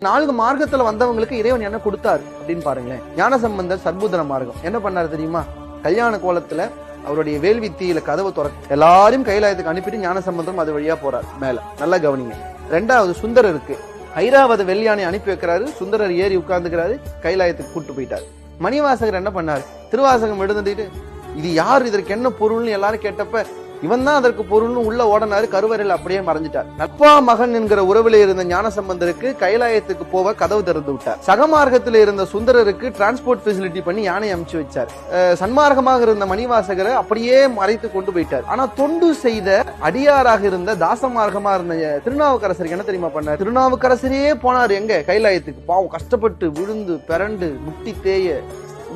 4 மார்க்கத்துல வந்தவங்களுக்கு இறைவன் என்ன கொடுத்தாரு அப்படின்னு பாருங்களேன். ஞானசம்பந்தர் சர்பூதன மார்க்கம் என்ன பண்ணாரு தெரியுமா? கல்யாண கோலத்துல அவருடைய வேள்வித்தியில கதவை திறக்க எல்லாரையும் கைலாயத்துக்கு அனுப்பிட்டு ஞானசம்பந்தரும் அது வழியா போறாரு மேல. நல்லா கவனிங்க. 2வது சுந்தரருக்கு ஐராவத வெள்ளியானை அனுப்பி வைக்கிறாரு. சுந்தரர் ஏறி உட்கார்ந்துக்கிறாரு, கைலாயத்துக்கு கூட்டு போயிட்டாரு. மணிவாசகர் என்ன பண்ணாரு? திருவாசகம் எழுந்துட்டு இது யார், இதற்கு என்ன பொருள்னு எல்லாரும் கேட்டப்ப இவன் தான் அதற்கு பொருள்னு உள்ள ஓடனாரு, கருவறையில் அப்படியே மறைஞ்சிட்டார். அப்பா மகன் என்கிற உறவில இருந்த ஞானசம்பந்தருக்கு கைலாயத்துக்கு போக கதவு திறந்து விட்டார். சகமார்க்கத்தில் இருந்த சுந்தரருக்கு டிரான்ஸ்போர்ட் ஃபெசிலிட்டி பண்ணி யானை அமைச்சு வச்சார். சன்மார்க்கமாக இருந்த மணிவாசகரை அப்படியே மறைத்து கொண்டு போயிட்டார். ஆனா தொண்டு செய்த அடியாராக இருந்த தாசமார்க்கமா இருந்த திருநாவுக்கரசருக்கு என்ன தெரியுமா பண்ணார்? திருநாவுக்கரசரே போனார் எங்க? கைலாயத்துக்கு. பாவம் கஷ்டப்பட்டு விழுந்து பிறண்டு முட்டி தேய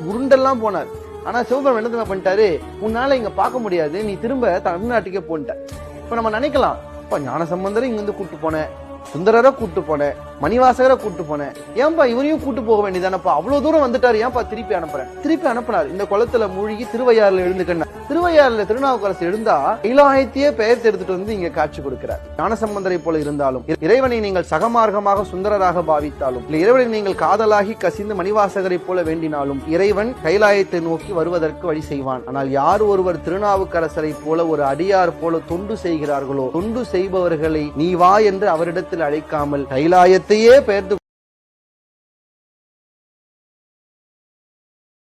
உருண்டெல்லாம் போனார். ஆனா சிவபெருமான் என்ன பண்ணிட்டாரு? உன்னால இங்க பார்க்க முடியாது, நீ திரும்ப தமிழ்நாட்டுக்கே போன்ட்ட. இப்ப நம்ம நினைக்கலாம், இப்ப ஞானசம்பந்தரை இங்க இருந்து கூட்டு போனேன், சுந்தரரை கூட்டு போனேன், மணிவாசகரை கூட்டு போனேன், ஏன்பா இவரையும் கூட்டு போக வேண்டியதானப்பா? அவ்வளவு தூரம் வந்துட்டாரு, ஏன்பா திருப்பி அனுப்புறேன்? திருப்பி அனுப்பினார். இந்த குளத்துல மூழ்கி திருவையாறுல எழுந்துக்கண்ண. திருவையாறுல திருநாவுக்கரசு எழுந்தா கைலாயத்தையே பெயர்த்து எடுத்துட்டு வந்து இங்க காட்சி கொடுக்கிறார். ஞானசம்பந்தரை போல இருந்தாலும், இறைவனை நீங்கள் சகமார்க்கமாக சுந்தரராக பாவித்தாலும், இறைவனை நீங்கள் காதலாகி கசிந்து மணிவாசகரை போல வேண்டினாலும் இறைவன் கைலாயத்தை நோக்கி வருவதற்கு வழி செய்வான். ஆனால் யார் ஒருவர் திருநாவுக்கரசரை போல ஒரு அடியார் போல தொண்டு செய்கிறார்களோ, தொண்டு செய்பவர்களை நீ வா என்று அவரிடத்தில் அழைக்காமல் கைலாயத்தையே பெயர்த்து